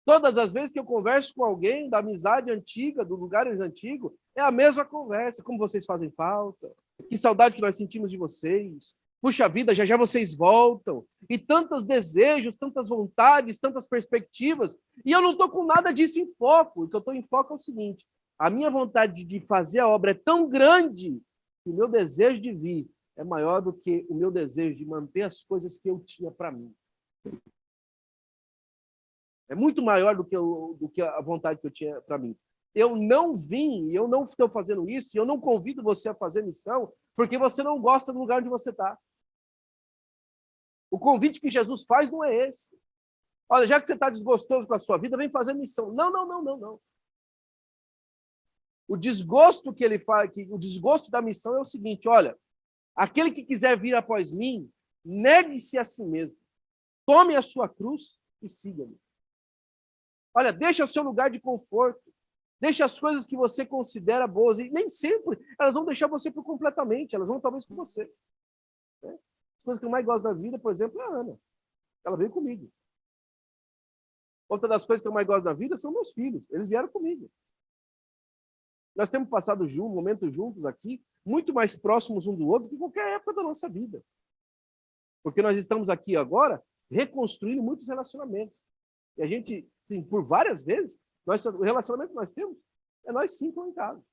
Todas as vezes que eu converso com alguém da amizade antiga, do lugar antigo, é a mesma conversa. Como vocês fazem falta, que saudade que nós sentimos de vocês. Puxa vida, já já vocês voltam. E tantos desejos, tantas vontades, tantas perspectivas. E eu não estou com nada disso em foco. O que eu estou em foco é o seguinte: a minha vontade de fazer a obra é tão grande que o meu desejo de vir é maior do que o meu desejo de manter as coisas que eu tinha para mim. É muito maior do que a vontade que eu tinha para mim. Eu não vim, eu não estou fazendo isso, e eu não convido você a fazer missão porque você não gosta do lugar onde você está. O convite que Jesus faz não é esse. Olha, já que você está desgostoso com a sua vida, vem fazer missão. Não. O desgosto que ele faz, o desgosto da missão é o seguinte: olha, aquele que quiser vir após mim, negue-se a si mesmo. Tome a sua cruz e siga-me. Olha, deixa o seu lugar de conforto. Deixa as coisas que você considera boas. E nem sempre elas vão deixar você por completamente. Elas vão talvez com você. Né? As coisas que eu mais gosto da vida, por exemplo, é a Ana. Ela veio comigo. Outra das coisas que eu mais gosto da vida são meus filhos. Eles vieram comigo. Nós temos passado momentos juntos aqui, muito mais próximos um do outro que qualquer época da nossa vida. Porque nós estamos aqui agora reconstruindo muitos relacionamentos. E a gente, por várias vezes, o relacionamento que nós temos é nós 5 em casa.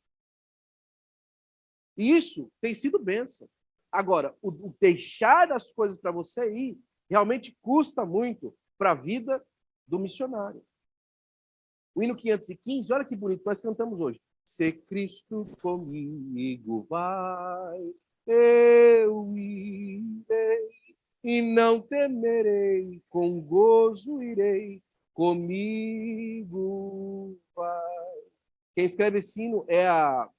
E isso tem sido bênção. Agora, o deixar as coisas para você ir realmente custa muito para a vida do missionário. O hino 515, olha que bonito, nós cantamos hoje. Se Cristo comigo vai, eu irei, e não temerei, com gozo irei, comigo vai. Quem escreve esse hino é a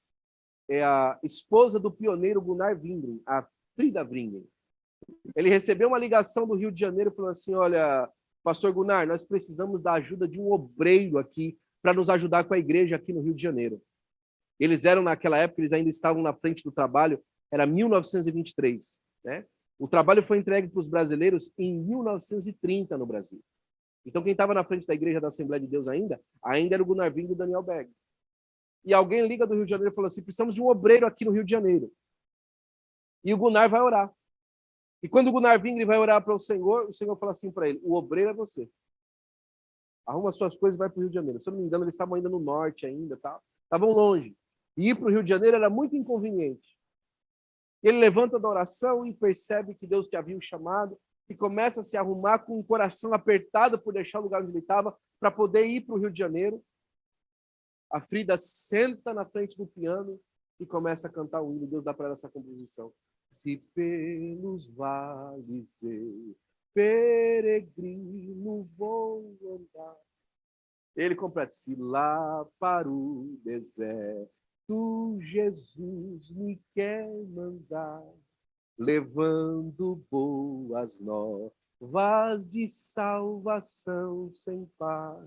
esposa do pioneiro Gunnar Wingren, a Frida Wingren. Ele recebeu uma ligação do Rio de Janeiro falando assim: olha, pastor Gunnar, nós precisamos da ajuda de um obreiro aqui para nos ajudar com a igreja aqui no Rio de Janeiro. Eles eram, naquela época, eles ainda estavam na frente do trabalho, era 1923. Né? O trabalho foi entregue para os brasileiros em 1930 no Brasil. Então, quem estava na frente da igreja da Assembleia de Deus ainda era o Gunnar Wingren e o Daniel Berg. E alguém liga do Rio de Janeiro e falou assim: precisamos de um obreiro aqui no Rio de Janeiro. E o Gunnar vai orar. E quando o Gunnar Wingren vai orar para o Senhor fala assim para ele: o obreiro é você. Arruma suas coisas e vai para o Rio de Janeiro. Se eu não me engano, eles estavam ainda no norte ainda, tá? Estavam longe. E ir para o Rio de Janeiro era muito inconveniente. Ele levanta da oração e percebe que Deus te havia chamado que começa a se arrumar com o coração apertado por deixar o lugar onde ele estava para poder ir para o Rio de Janeiro. A Frida senta na frente do piano e começa a cantar o hino. Deus dá para ela essa composição. Se pelos vales eu, peregrino, vou andar. Ele completa: se lá para o deserto Jesus me quer mandar, levando boas novas de salvação sem par,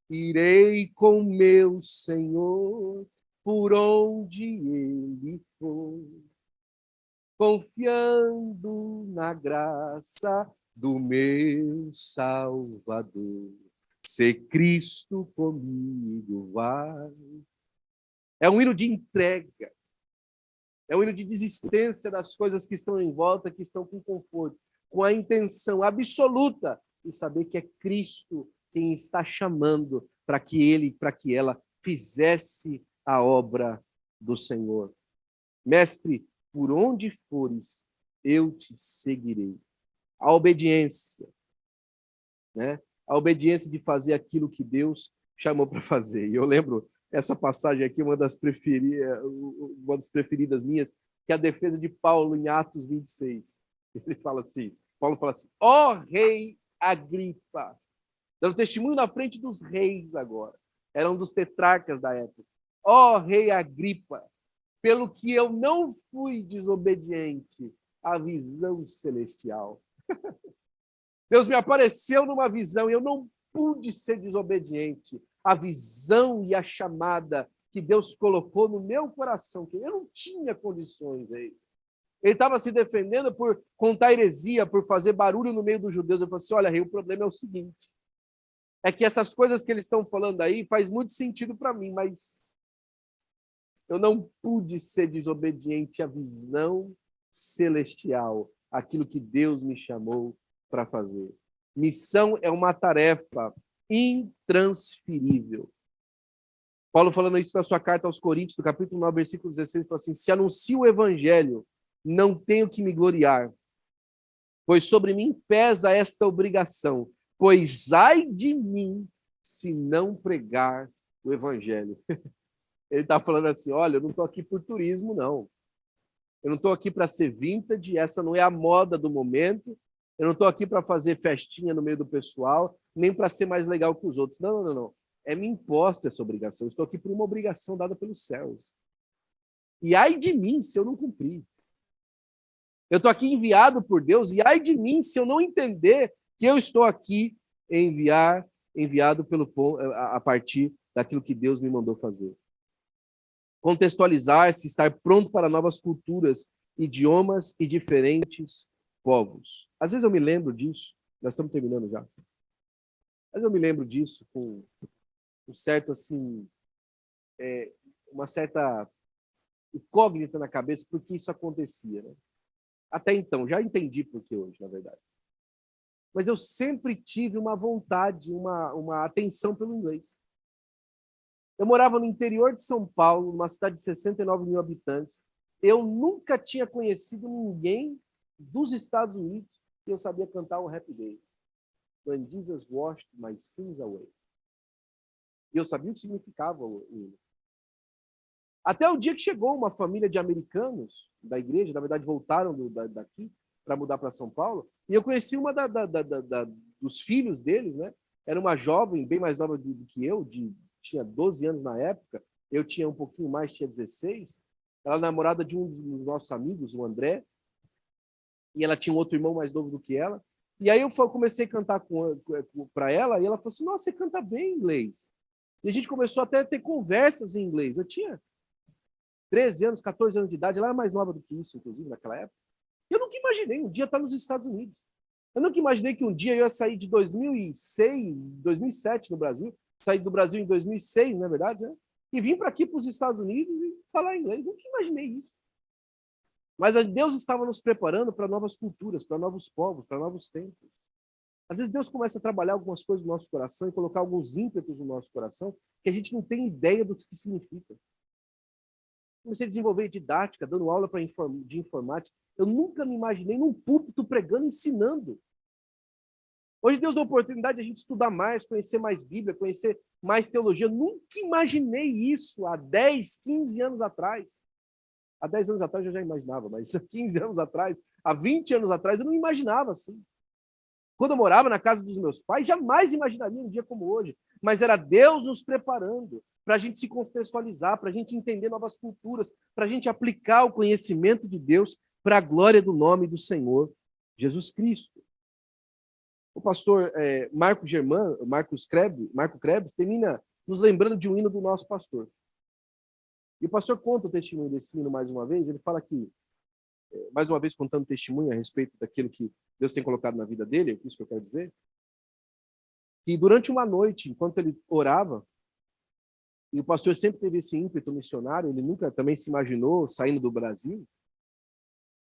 irei com meu Senhor por onde ele for, confiando na graça do meu Salvador. Se Cristo comigo vai. É um hino de entrega. É um hino de desistência das coisas que estão em volta, que estão com conforto, com a intenção absoluta de saber que é Cristo quem está chamando para que ela fizesse a obra do Senhor. Mestre, por onde fores, eu te seguirei. A obediência, né? A obediência de fazer aquilo que Deus chamou para fazer. E eu lembro essa passagem aqui, uma das preferidas minhas, que é a defesa de Paulo em Atos 26. Ele fala assim, Paulo fala assim: ó rei Agripa, dando testemunho na frente dos reis agora, era um dos tetrarcas da época. Ó rei Agripa, pelo que eu não fui desobediente à visão celestial. Deus me apareceu numa visão e eu não pude ser desobediente à visão e à chamada que Deus colocou no meu coração, que eu não tinha condições aí. Ele estava se defendendo por contar heresia, por fazer barulho no meio dos judeus. Eu falei assim: olha, rei, o problema é o seguinte, é que essas coisas que eles estão falando aí faz muito sentido para mim, mas eu não pude ser desobediente à visão celestial, aquilo que Deus me chamou para fazer. Missão é uma tarefa intransferível. Paulo, falando isso na sua carta aos Coríntios, no capítulo 9, versículo 16, fala assim: se anuncio o evangelho, não tenho que me gloriar, pois sobre mim pesa esta obrigação, pois ai de mim se não pregar o evangelho. Ele está falando assim: olha, eu não estou aqui por turismo, não. Eu não estou aqui para ser vintage, essa não é a moda do momento. Eu não estou aqui para fazer festinha no meio do pessoal, nem para ser mais legal que os outros. Não, não, não. É me imposta essa obrigação. Eu estou aqui por uma obrigação dada pelos céus. E ai de mim se eu não cumprir. Eu estou aqui enviado por Deus, e ai de mim se eu não entender que eu estou aqui enviado a partir daquilo que Deus me mandou fazer. Contextualizar-se, estar pronto para novas culturas, idiomas e diferentes povos. Às vezes eu me lembro disso, nós estamos terminando já. Mas eu me lembro disso com um certo, assim, uma certa incógnita na cabeça, porque isso acontecia, né? Até então, já entendi por que hoje, na verdade. Mas eu sempre tive uma vontade, uma atenção pelo inglês. Eu morava no interior de São Paulo, numa cidade de 69 mil habitantes. Eu nunca tinha conhecido ninguém dos Estados Unidos que eu sabia cantar o Happy Day. When Jesus washed my sins away. E eu sabia o que significava o hino. Até o dia que chegou uma família de americanos da igreja, na verdade voltaram daqui para mudar para São Paulo, e eu conheci uma dos filhos deles, né? Era uma jovem, bem mais nova do que eu, tinha 12 anos na época, eu tinha um pouquinho mais, tinha 16. Ela era namorada de um dos nossos amigos, o André, e ela tinha um outro irmão mais novo do que ela. E aí eu comecei a cantar para ela, e ela falou assim: nossa, você canta bem inglês. E a gente começou até a ter conversas em inglês. Eu tinha 13 anos, 14 anos de idade, ela era mais nova do que isso, inclusive, naquela época. Eu nunca imaginei um dia estar nos Estados Unidos. Eu nunca imaginei que um dia eu ia sair de 2006, 2007 no Brasil, saí do Brasil em 2006, na verdade, né? E vim para aqui, para os Estados Unidos, e falar inglês. Nunca imaginei isso. Mas Deus estava nos preparando para novas culturas, para novos povos, para novos tempos. Às vezes Deus começa a trabalhar algumas coisas no nosso coração e colocar alguns ímpetos no nosso coração que a gente não tem ideia do que significa. Comecei a desenvolver didática, dando aula de informática. Eu nunca me imaginei num púlpito pregando, ensinando. Hoje Deus dá a oportunidade de a gente estudar mais, conhecer mais Bíblia, conhecer mais teologia. Eu nunca imaginei isso há 10, 15 anos atrás. Há 10 anos atrás eu já imaginava, mas há 15 anos atrás, há 20 anos atrás, eu não imaginava assim. Quando eu morava na casa dos meus pais, jamais imaginaria um dia como hoje. Mas era Deus nos preparando para a gente se contextualizar, para a gente entender novas culturas, para a gente aplicar o conhecimento de Deus para a glória do nome do Senhor Jesus Cristo. O pastor Marco Krebs, termina nos lembrando de um hino do nosso pastor. E o pastor conta o testemunho desse hino mais uma vez. Ele fala que, mais uma vez contando testemunho a respeito daquilo que Deus tem colocado na vida dele, é isso que eu quero dizer, que durante uma noite, enquanto ele orava, e o pastor sempre teve esse ímpeto missionário, ele nunca também se imaginou saindo do Brasil,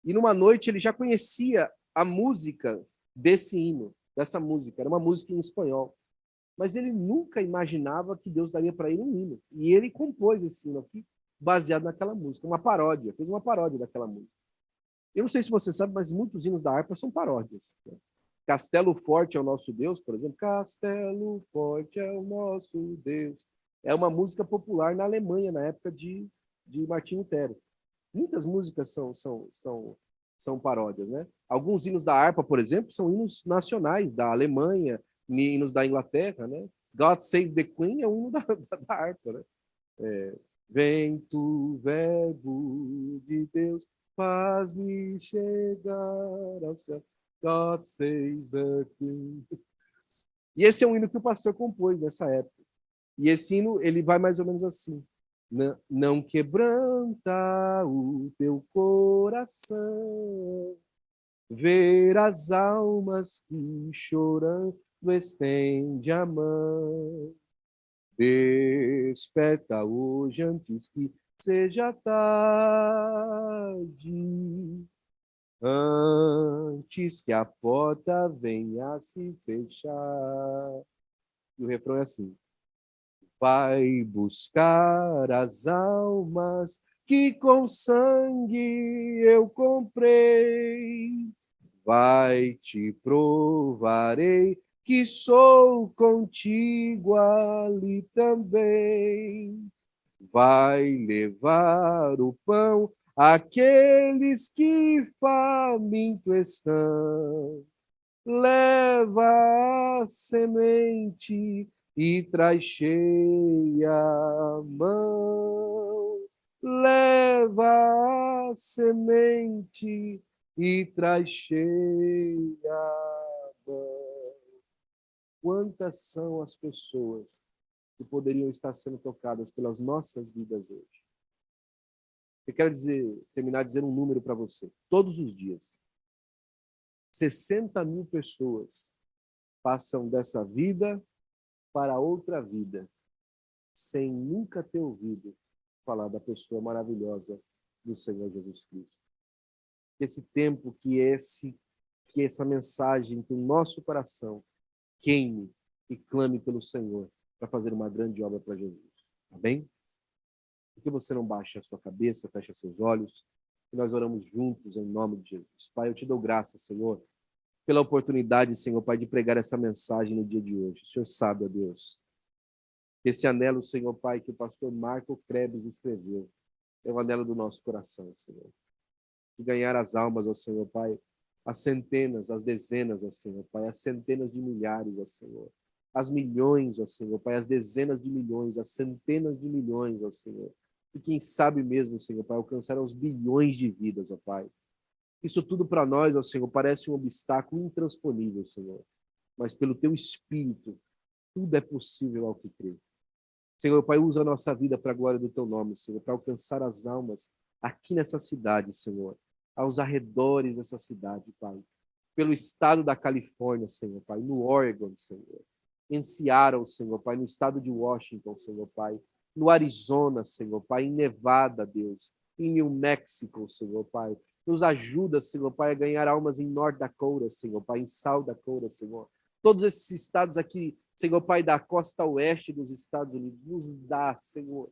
e numa noite ele já conhecia a música desse hino, dessa música, era uma música em espanhol, mas ele nunca imaginava que Deus daria para ele um hino, e ele compôs esse hino aqui, baseado naquela música, uma paródia, fez uma paródia daquela música. Eu não sei se você sabe, mas muitos hinos da harpa são paródias. Castelo Forte é o nosso Deus, por exemplo. Castelo Forte é o nosso Deus. É uma música popular na Alemanha, na época de Martinho Lutero. Muitas músicas são paródias, né? Alguns hinos da harpa, por exemplo, são hinos nacionais da Alemanha, hinos da Inglaterra, né? God Save the Queen é um hino da harpa, né? Vem tu, verbo de Deus, faz-me chegar ao céu. God save the Queen. E esse é um hino que o pastor compôs nessa época. E esse hino, ele vai mais ou menos assim. Não quebranta o teu coração, ver as almas que chorando estende a mão. Desperta hoje antes que seja tarde, antes que a porta venha a se fechar. E o refrão é assim: vai buscar as almas que com sangue eu comprei, vai te provarei que sou contigo ali também. Vai levar o pão àqueles que faminto estão. Leva a semente e traz cheia a mão. Leva a semente e traz cheia a mão. Quantas são as pessoas que poderiam estar sendo tocadas pelas nossas vidas hoje? Eu quero terminar dizendo um número para você. Todos os dias, 60 mil pessoas passam dessa vida para outra vida, sem nunca ter ouvido falar da pessoa maravilhosa do Senhor Jesus Cristo. Esse tempo que essa mensagem que o nosso coração queime e clame pelo Senhor para fazer uma grande obra para Jesus. Amém? Por que você não baixa a sua cabeça, fecha seus olhos, e nós oramos juntos em nome de Jesus. Pai, eu te dou graças, Senhor, pela oportunidade, Senhor, Pai, de pregar essa mensagem no dia de hoje. O Senhor sabe, ó Deus, que esse anelo, Senhor, Pai, que o pastor Marco Krebs escreveu, é o anelo do nosso coração, Senhor. De ganhar as almas, ó Senhor, Pai, as centenas, as dezenas, ó Senhor, Pai, as centenas de milhares, ó Senhor, as milhões, ó Senhor, Pai, as dezenas de milhões, as centenas de milhões, ó Senhor, e quem sabe mesmo, Senhor, Pai, alcançar aos bilhões de vidas, ó Pai. Isso tudo para nós, ó Senhor, parece um obstáculo intransponível, Senhor, mas pelo Teu Espírito, tudo é possível ao que crê. Senhor, Pai, usa a nossa vida para a glória do Teu nome, Senhor, para alcançar as almas aqui nessa cidade, Senhor, aos arredores dessa cidade, Pai, pelo estado da Califórnia, Senhor, Pai, no Oregon, Senhor, em Seattle, Senhor, Pai, no estado de Washington, Senhor, Pai, no Arizona, Senhor, Pai, em Nevada, Deus, em New Mexico, Senhor, Pai. Nos ajuda, Senhor, Pai, a ganhar almas em North Dakota, Senhor, Pai, em South Dakota, Senhor. Todos esses estados aqui, Senhor, Pai, da costa oeste dos Estados Unidos, nos dá, Senhor,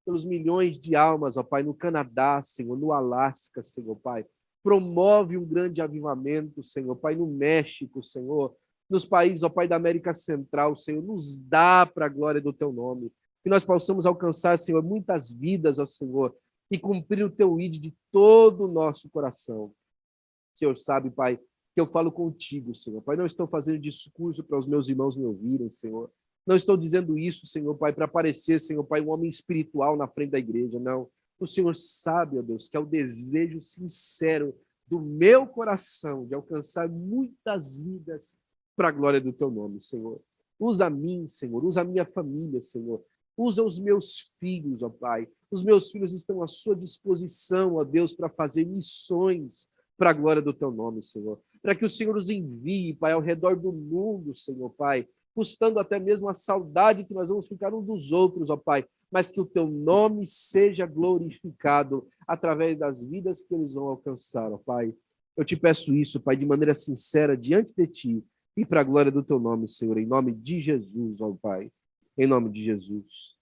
pelos milhões de almas, ó Pai, no Canadá, Senhor, no Alasca, Senhor, Pai. Promove um grande avivamento, Senhor, Pai, no México, Senhor. nos países, ó Pai, da América Central, Senhor, nos dá para a glória do teu nome. Que nós possamos alcançar, Senhor, muitas vidas, ó Senhor, e cumprir o teu ID de todo o nosso coração. O Senhor sabe, Pai, que eu falo contigo, Senhor. Pai, não estou fazendo discurso para os meus irmãos me ouvirem, Senhor. Não estou dizendo isso, Senhor, Pai, para parecer, Senhor, Pai, um homem espiritual na frente da igreja, não. O Senhor sabe, ó Deus, que é o desejo sincero do meu coração de alcançar muitas vidas para a glória do teu nome, Senhor. Usa a mim, Senhor, usa a minha família, Senhor. Usa os meus filhos, ó Pai. Os meus filhos estão à sua disposição, ó Deus, para fazer missões para a glória do teu nome, Senhor. Para que o Senhor os envie, Pai, ao redor do mundo, Senhor, Pai, custando até mesmo a saudade que nós vamos ficar uns dos outros, ó Pai, mas que o teu nome seja glorificado através das vidas que eles vão alcançar, ó Pai. Eu te peço isso, Pai, de maneira sincera, diante de ti, e para a glória do teu nome, Senhor, em nome de Jesus, ó Pai. Em nome de Jesus.